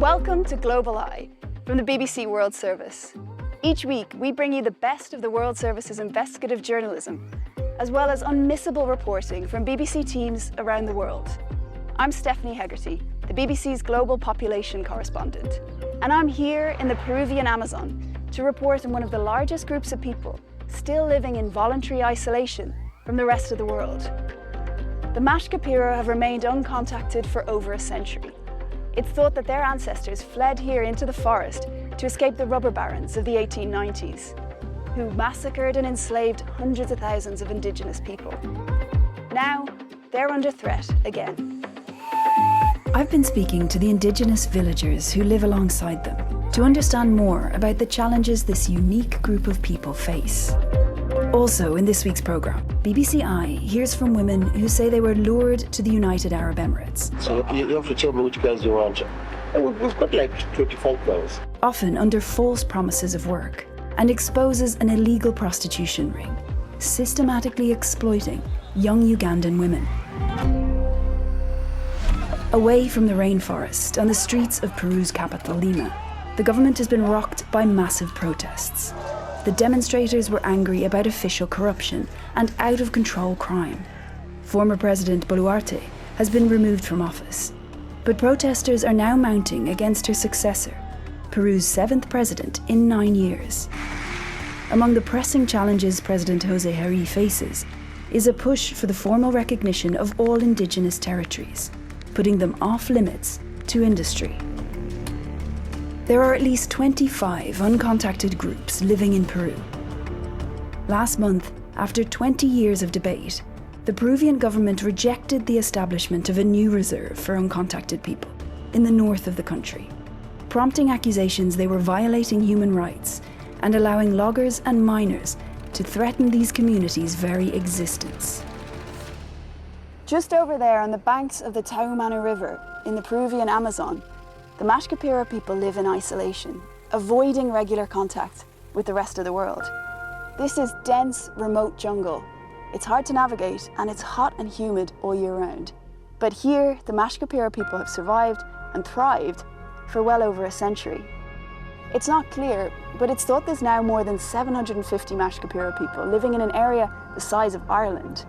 Welcome to Global Eye from the BBC World Service. Each week, we bring you the best of the World Service's investigative journalism, as well as unmissable reporting from BBC teams around the world. I'm Stephanie Hegarty, the BBC's global population correspondent, and I'm here in the Peruvian Amazon to report on one of the largest groups of people still living in voluntary isolation from the rest of the world. The Mashka-Piro have remained uncontacted for over a century. It's thought that their ancestors fled here into the forest to escape the rubber barons of the 1890s, who massacred and enslaved hundreds of thousands of indigenous people. Now, they're under threat again. I've been speaking to the indigenous villagers who live alongside them to understand more about the challenges this unique group of people face. Also in this week's programme, BBC Eye hears from women who say they were lured to the United Arab Emirates. So you have to tell me which girls you want. We've got like 24 girls. Often under false promises of work, and exposes an illegal prostitution ring, systematically exploiting young Ugandan women. Away from the rainforest on the streets of Peru's capital, Lima, the government has been rocked by massive protests. The demonstrators were angry about official corruption and out-of-control crime. Former President Boluarte has been removed from office. But protesters are now mounting against her successor, Peru's 7th president in 9 years. Among the pressing challenges President José Herrí faces is a push for the formal recognition of all indigenous territories, putting them off limits to industry. There are at least 25 uncontacted groups living in Peru. Last month, after 20 years of debate, the Peruvian government rejected the establishment of a new reserve for uncontacted people in the north of the country, prompting accusations they were violating human rights and allowing loggers and miners to threaten these communities' very existence. Just over there on the banks of the Taumano River in the Peruvian Amazon, the Mashka-Piro people live in isolation, avoiding regular contact with the rest of the world. This is dense, remote jungle. It's hard to navigate and it's hot and humid all year round. But here, the Mashka-Piro people have survived and thrived for well over a century. It's not clear, but it's thought there's now more than 750 Mashka-Piro people living in an area the size of Ireland.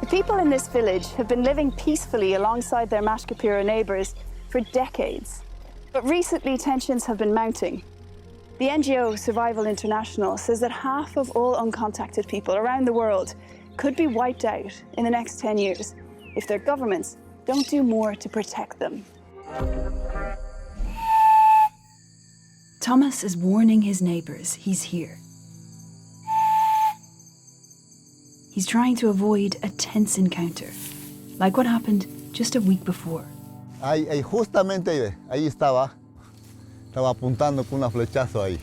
The people in this village have been living peacefully alongside their Mashka-Piro neighbours for decades. But recently tensions have been mounting. The NGO Survival International says that half of all uncontacted people around the world could be wiped out in the next 10 years if their governments don't do more to protect them. Thomas is warning his neighbours he's here. He's trying to avoid a tense encounter, like what happened just a week before. Ahí justamente ahí estaba apuntando con un flechazo ahí.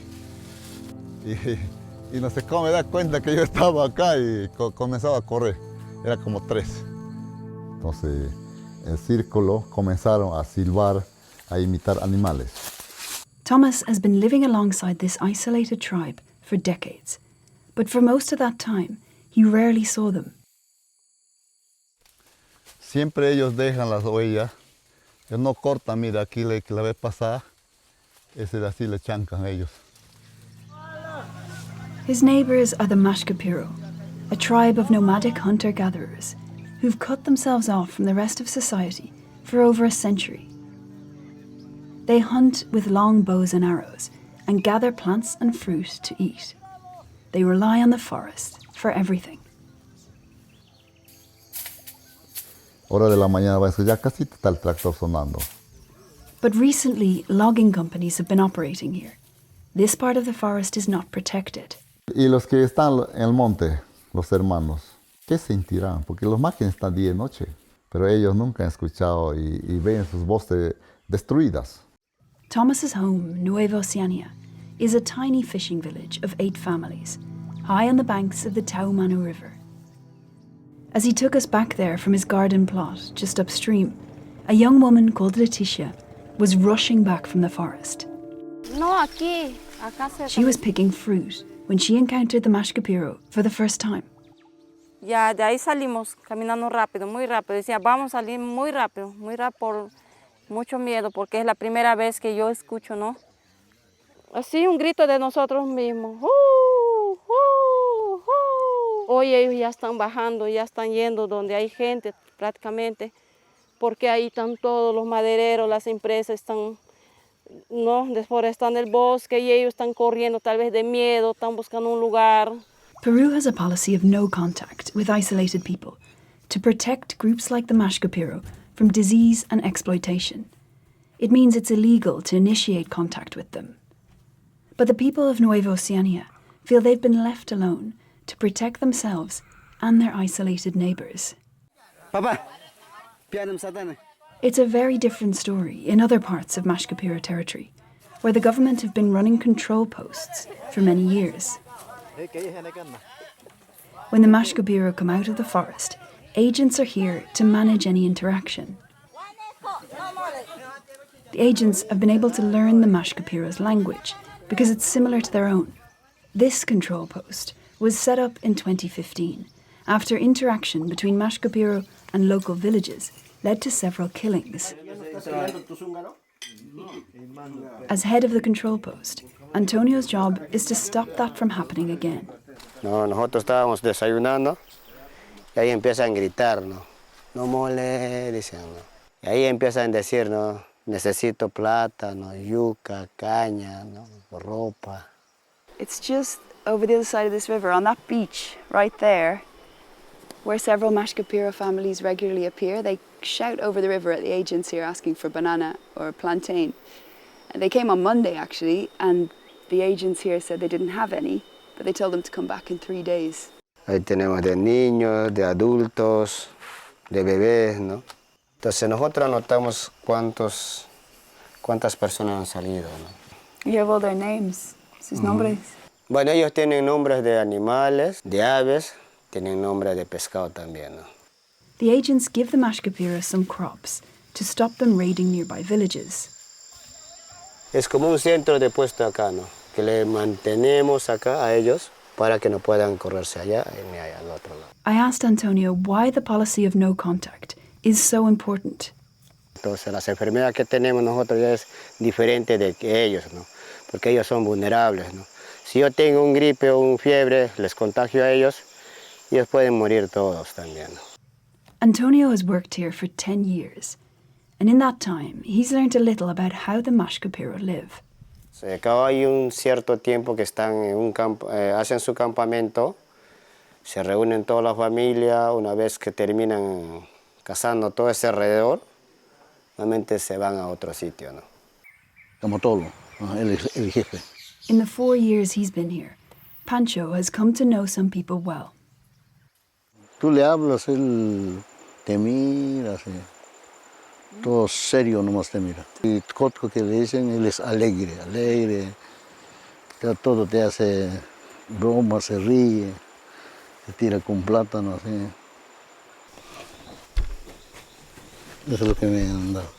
Y no sé cómo me da cuenta que yo estaba acá y comenzaba a correr. Era como 3. Entonces, el círculo comenzaron a silbar, a imitar animales. Thomas has been living alongside this isolated tribe for decades, but for most of that time, he rarely saw them. Siempre ellos dejan las huellas. Ellos no cortan, mira, aquí la vez pasada, ese de así le chancan a ellos. His neighbours are the Mashka-Piro, a tribe of nomadic hunter-gatherers who've cut themselves off from the rest of society for over a century. They hunt with long bows and arrows and gather plants and fruit to eat. They rely on the forest for everything. Hora de la mañana va a ser ya casi está el tractor sonando. But recently, logging companies have been operating here. This part of the forest is not protected. Y los que están en el monte, los hermanos, ¿qué sentirán? Porque los máquinas están día y noche, pero ellos nunca han escuchado y ven sus voces destruidas. Thomas's home, Nueva Oceania, is a tiny fishing village of 8 families, high on the banks of the Taumano River. As he took us back there from his garden plot just upstream, a young woman called Leticia was rushing back from the forest. She was picking fruit when she encountered the Mashka-Piro for the first time. Ya de ahí salimos caminando rápido, muy rápido. Decía, vamos a salir muy rápido mucho miedo, porque es la primera vez que yo escucho, ¿no? Así un grito de nosotros mismos. Hoy ellos ya están bajando, ya están yendo donde hay gente prácticamente, porque ahí están todos los madereros, las empresas están, ¿no?, desforestando el bosque y ellos están corriendo tal vez de miedo, están buscando un lugar. Peru has a policy of no contact with isolated people to protect groups like the Mashkapiro from disease and exploitation. It means it's illegal to initiate contact with them. But the people of Nueva Oceania feel they've been left alone to protect themselves and their isolated neighbours. It's a very different story in other parts of Mashkapira territory, where the government have been running control posts for many years. When the Mashkapira come out of the forest, agents are here to manage any interaction. The agents have been able to learn the Mashkapira's language because it's similar to their own. This control post was set up in 2015 after interaction between Mashkapiro and local villages led to several killings. As head of the control post, Antonio's job is to stop that from happening again. No, nosotros estábamos desayunando y ahí empiezan a gritar, ¿no? No mole, dicen, ¿no? Y ahí empiezan a decir, ¿no? Necesito plata, ¿no? Yuca, caña, ¿no? Ropa. It's just over the other side of this river, on that beach, right there, where several Mashkapira families regularly appear. They shout over the river at the agents here asking for banana or plantain. And they came on Monday, actually, and the agents here said they didn't have any, but they told them to come back in 3 days. Ahí tenemos de niños, de adultos, de bebés, ¿no? Entonces nosotros anotamos cuántas personas han salido, ¿no? You have all their names, sus nombres. Bueno, ellos tienen nombres de animales, de aves, tienen nombres de pescado también, ¿no? The agents give the Mashkapira some crops to stop them raiding nearby villages. Es como un centro de puesto acá, ¿no? Que le mantenemos acá a ellos para que no puedan correrse allá ni allá al otro lado. I asked Antonio why the policy of no contact is so important. Entonces, las enfermedades que tenemos nosotros ya es diferente de que ellos, ¿no? Porque ellos son vulnerables, ¿no? Si yo tengo un gripe o un fiebre, les contagio a ellos, ellos pueden morir todos también, ¿no? Antonio has worked here for 10 years, and in that time, he's learned a little about how the Mashkapiro live. Acá hay un cierto tiempo que están en un campo, hacen su campamento, se reúnen toda la familia, una vez que terminan cazando todo ese alrededor, normalmente se van a otro sitio, ¿no? Como todo, el jefe. In the 4 years he's been here, Pancho has come to know some people well. Tú le hablas, él te mira, así. Todo serio nomás te mira. Y todo lo que le dicen, él es alegre. Todo te hace broma, se ríe, te tira con plátano, así. Eso es lo que me han dado.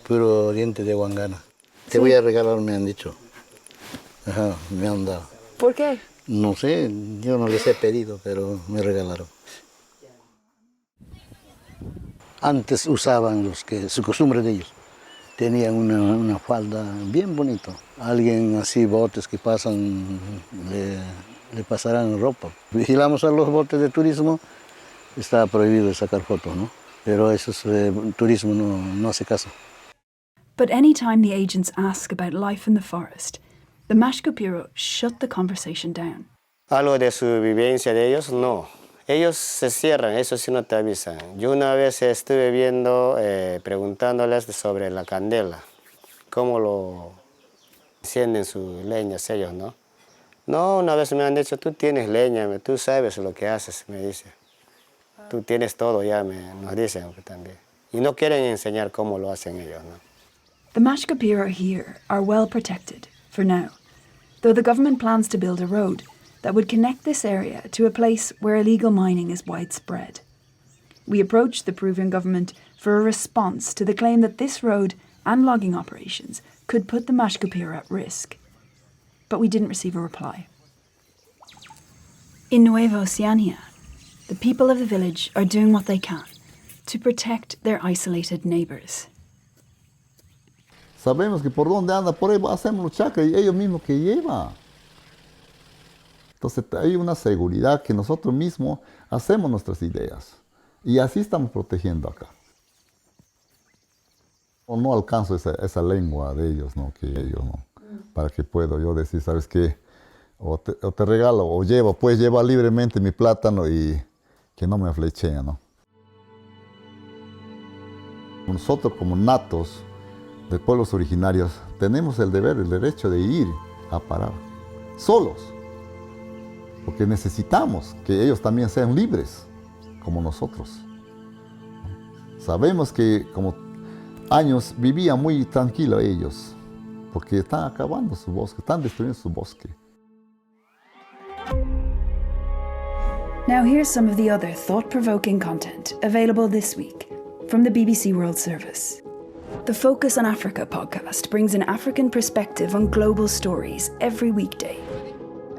Puro diente de guangana. Te voy a regalar, me han dicho. Ajá, me han dado. ¿Por qué? No sé, yo no les he pedido, pero me regalaron. Antes usaban su costumbre de ellos. Tenían una falda bien bonita. Alguien así, botes que pasan, le pasarán ropa. Vigilamos a los botes de turismo, está prohibido sacar fotos, ¿no? Pero eso es turismo, no hace caso. But any time the agents ask about life in the forest, the Mashkapiro shut the conversation down. Algo de su vivencia de ellos, no. Ellos se cierran, eso sí no te avisan. Yo una vez estuve viendo, preguntándoles sobre la candela, cómo lo encienden sus leñas ellos, ¿no? No, una vez me han dicho, tú tienes leña, tú sabes lo que haces, me dice. Tú tienes todo ya, nos dicen también. Y no quieren enseñar cómo lo hacen ellos, ¿no? The Mashkapiro here are well protected, for now, though the government plans to build a road that would connect this area to a place where illegal mining is widespread. We approached the Peruvian government for a response to the claim that this road and logging operations could put the Mashkapiro at risk, but we didn't receive a reply. In Nueva Oceania, the people of the village are doing what they can to protect their isolated neighbours. Sabemos que por donde anda, por ahí hacemos los chacras y ellos mismos que llevan. Entonces hay una seguridad que nosotros mismos hacemos nuestras ideas. Y así estamos protegiendo acá. O no alcanzo esa lengua de ellos, ¿no? Que ellos, ¿no? Para que pueda yo decir, ¿sabes qué? O te regalo, o llevo, puedes llevar libremente mi plátano y que no me aflecheen, ¿no? Nosotros como natos de pueblos originarios tenemos el deber, el derecho de ir a parar, solos, porque necesitamos que ellos también sean libres, como nosotros. Sabemos que como años vivían muy tranquilos ellos, porque están acabando su bosque, están destruyendo su bosque. Now here's some of the other thought-provoking content available this week from the BBC World Service. The Focus on Africa podcast brings an African perspective on global stories every weekday.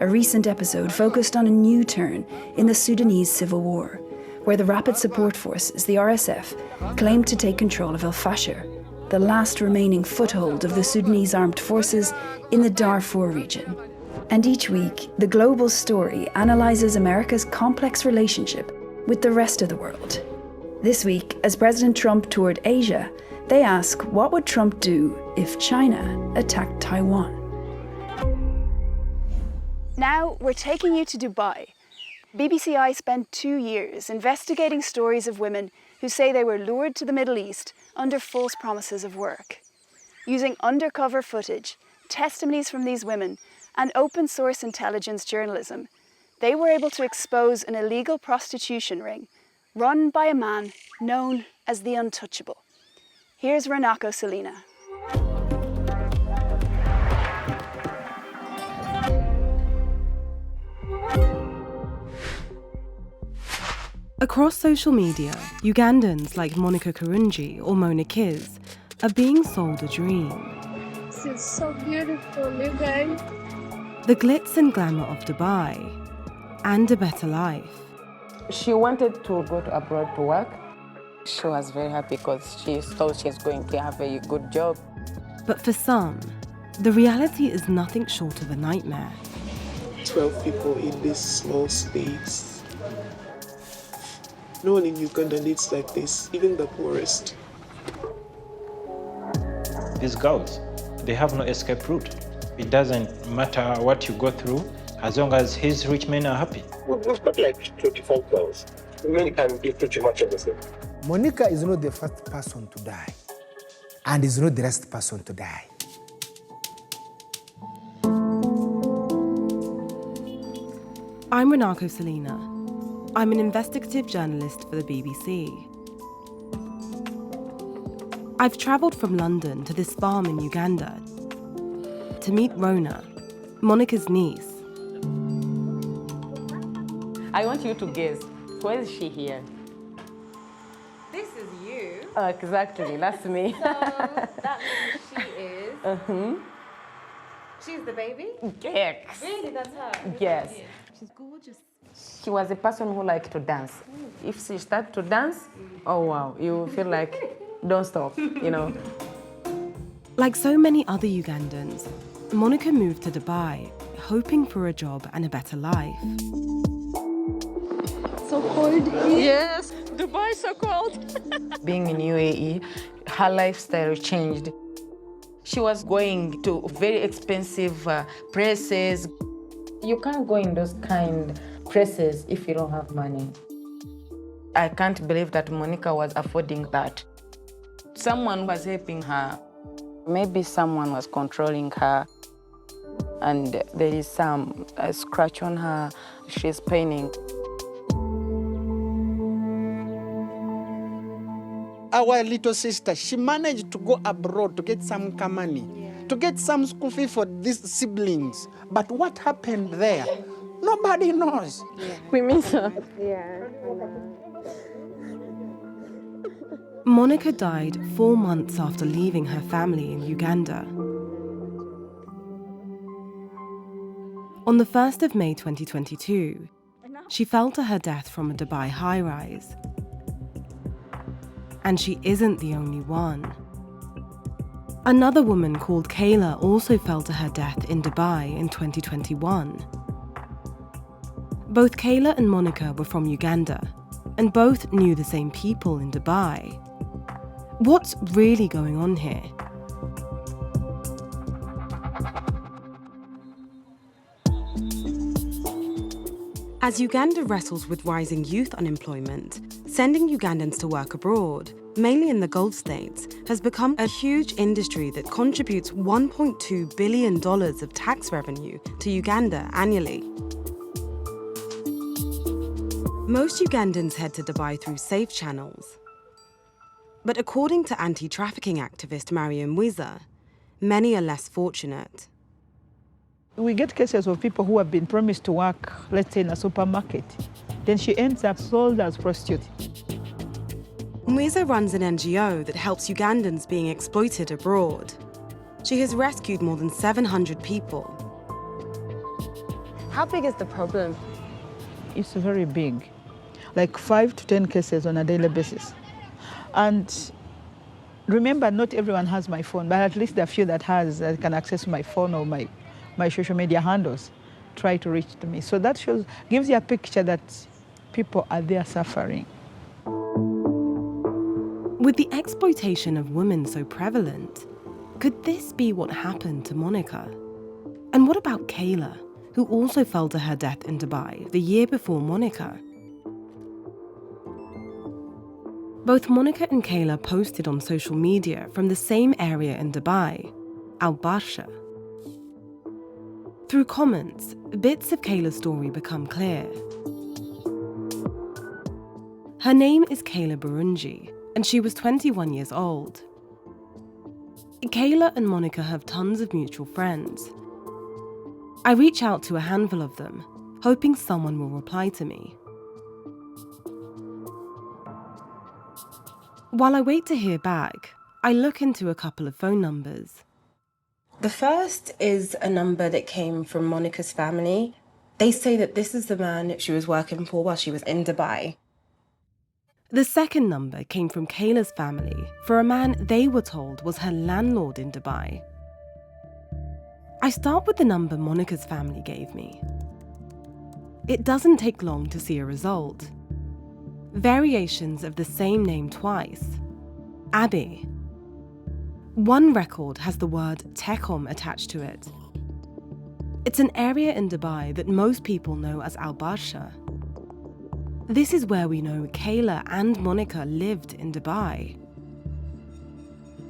A recent episode focused on a new turn in the Sudanese civil war, where the Rapid Support Forces, the RSF, claimed to take control of El Fasher, the last remaining foothold of the Sudanese armed forces in the Darfur region. And each week, The Global Story analyses America's complex relationship with the rest of the world. This week, as President Trump toured Asia, they ask what would Trump do if China attacked Taiwan? Now we're taking you to Dubai. BBCI spent 2 years investigating stories of women who say they were lured to the Middle East under false promises of work. Using undercover footage, testimonies from these women, and open source intelligence journalism, they were able to expose an illegal prostitution ring run by a man known as the Untouchable. Here's Renako Salina. Across social media, Ugandans like Monica Karungi or Mona Kiz are being sold a dream. This is so beautiful, you guys. The glitz and glamour of Dubai and a better life. She wanted to go abroad to work. She was very happy because she thought she was going to have a good job. But for some, the reality is nothing short of a nightmare. 12 people in this small space. No one in Uganda lives like this, even the poorest. These girls, they have no escape route. It doesn't matter what you go through, as long as his rich men are happy. We've got like 25 girls. Women can do pretty much everything. Monica is not the first person to die, and is not the last person to die. I'm Renako Salina. I'm an investigative journalist for the BBC. I've travelled from London to this farm in Uganda to meet Rona, Monica's niece. I want you to guess, where is she here? This is you. Oh, exactly, that's me. So that means she is. She's the baby? Yes. Really, that's her? Yes. She's gorgeous. She was a person who liked to dance. If she started to dance, oh wow, you feel like, don't stop, you know. Like so many other Ugandans, Monica moved to Dubai, hoping for a job and a better life. So cold here. Yes, Dubai is so cold. Being in UAE, her lifestyle changed. She was going to very expensive places. You can't go in those kind places if you don't have money. I can't believe that Monica was affording that. Someone was helping her. Maybe someone was controlling her, and there is some scratch on her. She's paining. Our little sister, she managed to go abroad to get some money, to get some school fee for these siblings. But what happened there? Nobody knows. We miss her. Monica died 4 months after leaving her family in Uganda. On the 1st of May 2022, she fell to her death from a Dubai high-rise. And she isn't the only one. Another woman called Kayla also fell to her death in Dubai in 2021. Both Kayla and Monica were from Uganda, and both knew the same people in Dubai. What's really going on here? As Uganda wrestles with rising youth unemployment, sending Ugandans to work abroad, mainly in the Gulf states, has become a huge industry that contributes $1.2 billion of tax revenue to Uganda annually. Most Ugandans head to Dubai through safe channels. But according to anti-trafficking activist Mariam Wiza, many are less fortunate. We get cases of people who have been promised to work, let's say in a supermarket. Then she ends up sold as prostitute. Mwiza runs an NGO that helps Ugandans being exploited abroad. She has rescued more than 700 people. How big is the problem? It's very big, like 5 to 10 cases on a daily basis. And remember, not everyone has my phone, but at least the few that has can access my phone or my social media handles, try to reach to me. So that gives you a picture that people are there suffering. With the exploitation of women so prevalent, could this be what happened to Monica? And what about Kayla, who also fell to her death in Dubai the year before Monica? Both Monica and Kayla posted on social media from the same area in Dubai, Al Barsha. Through comments, bits of Kayla's story become clear. Her name is Kayla Burunji, and she was 21 years old. Kayla and Monica have tons of mutual friends. I reach out to a handful of them, hoping someone will reply to me. While I wait to hear back, I look into a couple of phone numbers. The first is a number that came from Monica's family. They say that this is the man she was working for while she was in Dubai. The second number came from Kayla's family for a man they were told was her landlord in Dubai. I start with the number Monica's family gave me. It doesn't take long to see a result. Variations of the same name twice. Abby. One record has the word Tekom attached to it. It's an area in Dubai that most people know as Al Barsha. This is where we know Kayla and Monica lived in Dubai.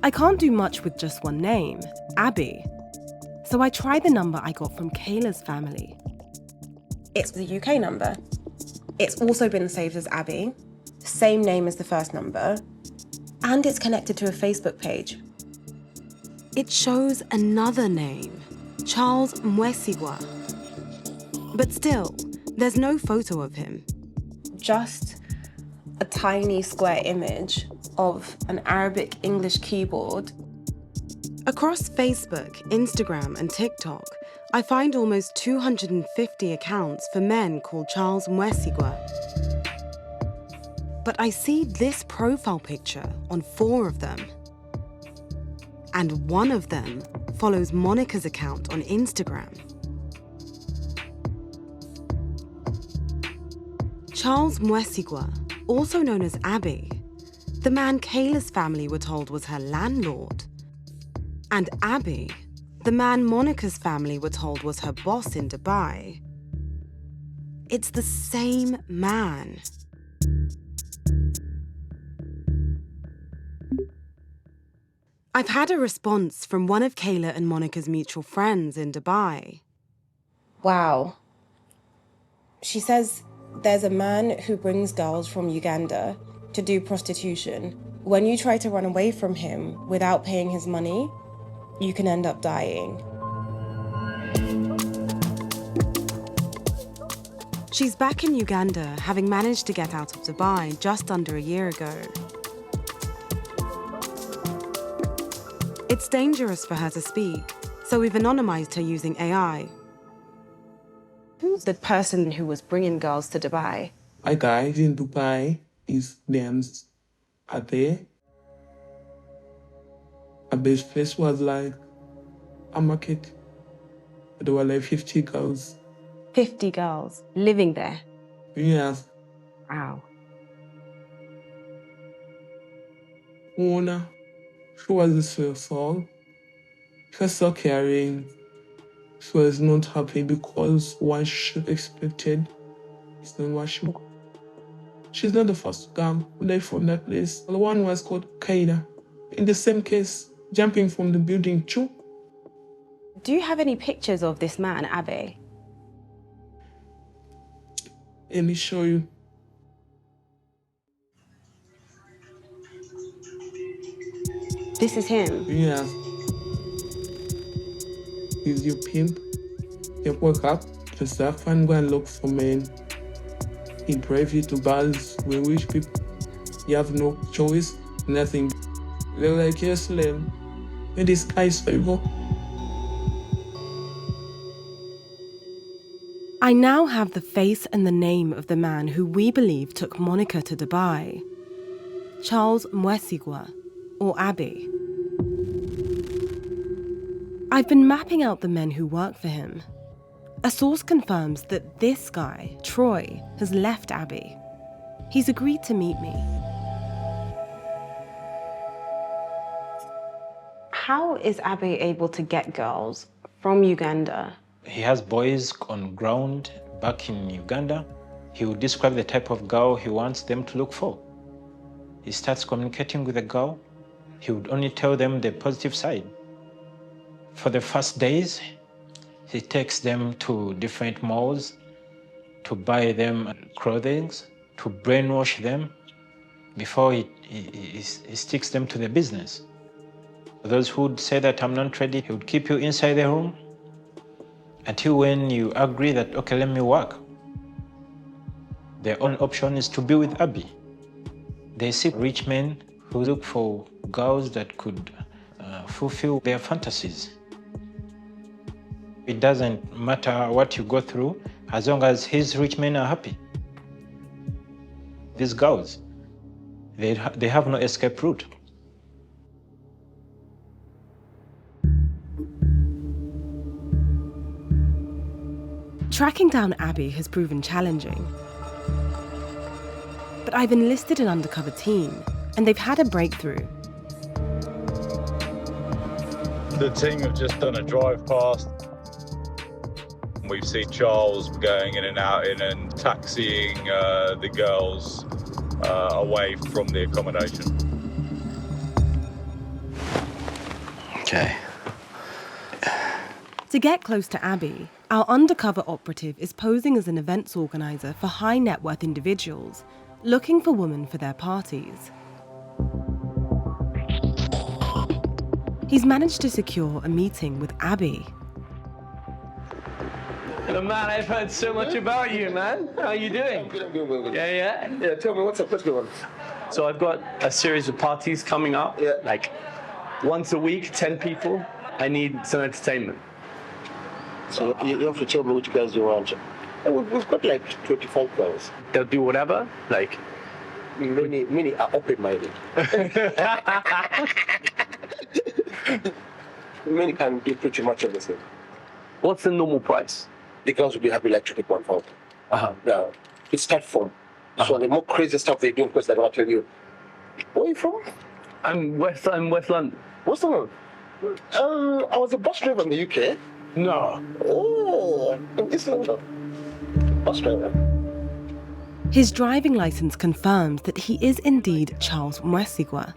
I can't do much with just one name, Abby, so I try the number I got from Kayla's family. It's the UK number. It's also been saved as Abby, same name as the first number, and it's connected to a Facebook page. It shows another name, Charles Mwesigwa. But still, there's no photo of him. Just a tiny square image of an Arabic English keyboard. Across Facebook, Instagram, and TikTok, I find almost 250 accounts for men called Charles Mwesigwa. But I see this profile picture on 4 of them. And one of them follows Monica's account on Instagram. Charles Mwesigwa, also known as Abby, the man Kayla's family were told was her landlord. And Abby, the man Monica's family were told was her boss in Dubai. It's the same man. I've had a response from one of Kayla and Monica's mutual friends in Dubai. Wow. She says there's a man who brings girls from Uganda to do prostitution. When you try to run away from him without paying his money, you can end up dying. She's back in Uganda, having managed to get out of Dubai just under a year ago. It's dangerous for her to speak, so we've anonymized her using AI. Who's the person who was bringing girls to Dubai? A guy in Dubai, his name's Ade. Abe's place was like a market. There were like 50 girls. 50 girls living there? Yes. Wow. Una, she was so soul. She was so caring. She was not happy because what she expected is not what she. She's not the first girl who died from that place. The one was called Kaida. In the same case, jumping from the building too. Do you have any pictures of this man, Abe? Let me show you. This is him? Yeah. He's your pimp. You wake up, just have fun, go and look for men. He drives you to bars where rich people, you have no choice, nothing. They're like, yes, Lem. And this guy's favor. I now have the face and the name of the man who we believe took Monica to Dubai. Charles Mwesigwa, or Abe. I've been mapping out the men who work for him. A source confirms that this guy, Troy, has left Abe. He's agreed to meet me. How is Abe able to get girls from Uganda? He has boys on ground back in Uganda. He will describe the type of girl he wants them to look for. He starts communicating with the girl. He would only tell them the positive side. For the first days, he takes them to different malls to buy them clothing, to brainwash them before he sticks them to the business. Those who would say that I'm not ready, he would keep you inside the room until when you agree that, okay, let me work. Their only option is to be with Abby. They see rich men who look for girls that could fulfill their fantasies. It doesn't matter what you go through, as long as his rich men are happy. These girls, they have no escape route. Tracking down Abby has proven challenging. But I've enlisted an undercover team, and they've had a breakthrough. The team have just done a drive past. We've seen Charles going in and out and taxiing the girls away from the accommodation. Okay. To get close to Abby, our undercover operative is posing as an events organizer for high net worth individuals, looking for women for their parties. He's managed to secure a meeting with Abby. Hello, man. I've heard so much about you, man. How are you doing? I'm good. Yeah? Yeah, tell me, what's up? What's going on? So I've got a series of parties coming up. Yeah. Like once a week, 10 people. I need some entertainment. So you have to tell me which girls you want. We've got like 25 girls. They'll do whatever? Like? Many are open-minded. Many can do pretty much everything. What's the normal price? The girls will be happy like 21,000. Now, it's start from. So the more crazy stuff they do, because they're going to tell you, where are you from? I'm West London. West London? I was a bus driver in the UK. No. Oh, in East London. Bus driver. His driving license confirms that he is indeed Charles Mwesigwa,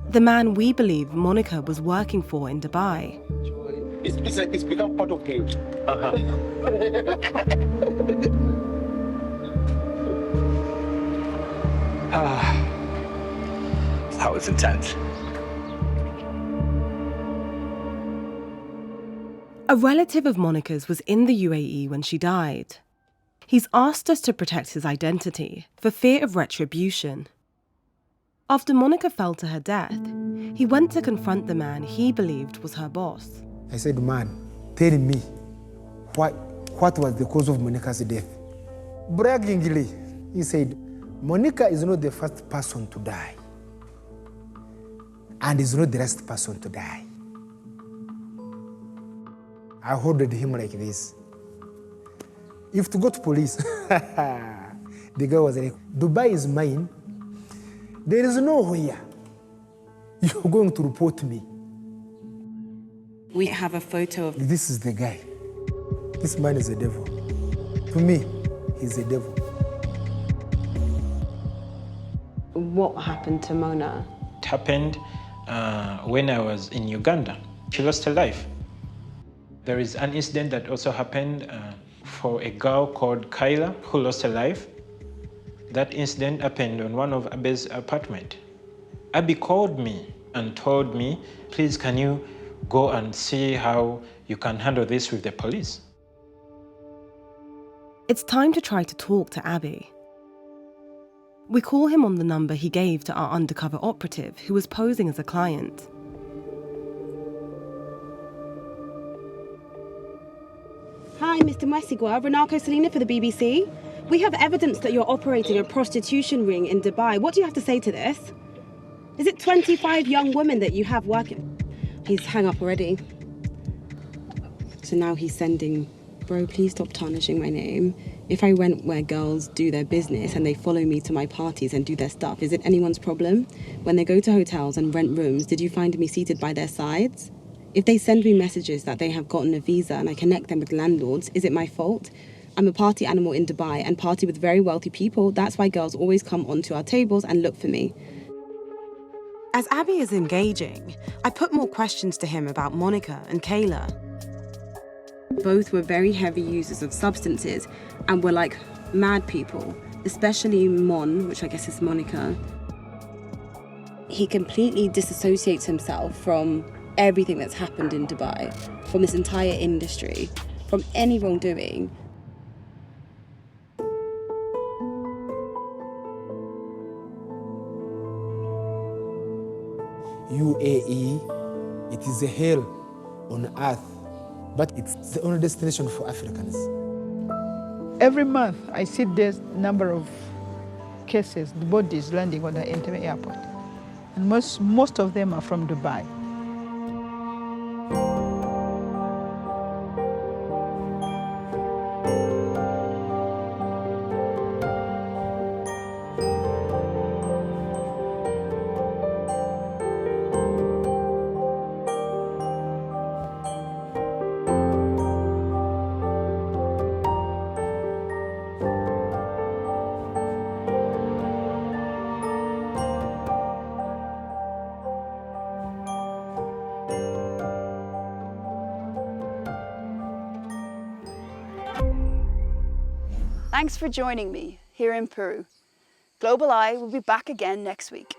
the man we believe Monica was working for in Dubai. It's become part of me. That was intense. A relative of Monica's was in the UAE when she died. He's asked us to protect his identity for fear of retribution. After Monica fell to her death, he went to confront the man he believed was her boss. I said, man, tell me, what was the cause of Monica's death? Braggingly, he said, Monica is not the first person to die. and is not the last person to die. I ordered him like this. If to go to police, the guy was like, Dubai is mine. There is nowhere you're going to report me. We have a photo of... This is the guy. This man is a devil. To me, he's a devil. What happened to Mona? It happened when I was in Uganda. She lost her life. There is an incident that also happened for a girl called Kyla who lost her life. That incident happened on one of Abe's apartment. Abby called me and told me, please can you go and see how you can handle this with the police. It's time to try to talk to Abby. We call him on the number he gave to our undercover operative who was posing as a client. Hi, Mr. Mwesigwa, Renako Selina for the BBC. We have evidence that you're operating a prostitution ring in Dubai. What do you have to say to this? Is it 25 young women that you have working? He's hung up already. So now he's sending, bro, please stop tarnishing my name. If I went where girls do their business and they follow me to my parties and do their stuff, is it anyone's problem? When they go to hotels and rent rooms, did you find me seated by their sides? If they send me messages that they have gotten a visa and I connect them with landlords, is it my fault? I'm a party animal in Dubai and party with very wealthy people. That's why girls always come onto our tables and look for me. As Abby is engaging, I put more questions to him about Monica and Kayla. Both were very heavy users of substances and were like mad people, especially Mon, which I guess is Monica. He completely disassociates himself from everything that's happened in Dubai, from this entire industry, from any wrongdoing. UAE, it is a hell on earth, but it's the only destination for Africans. Every month, I see this number of cases, the bodies landing on the Entebbe airport. And most of them are from Dubai. Thanks for joining me here in Peru. Global Eye will be back again next week.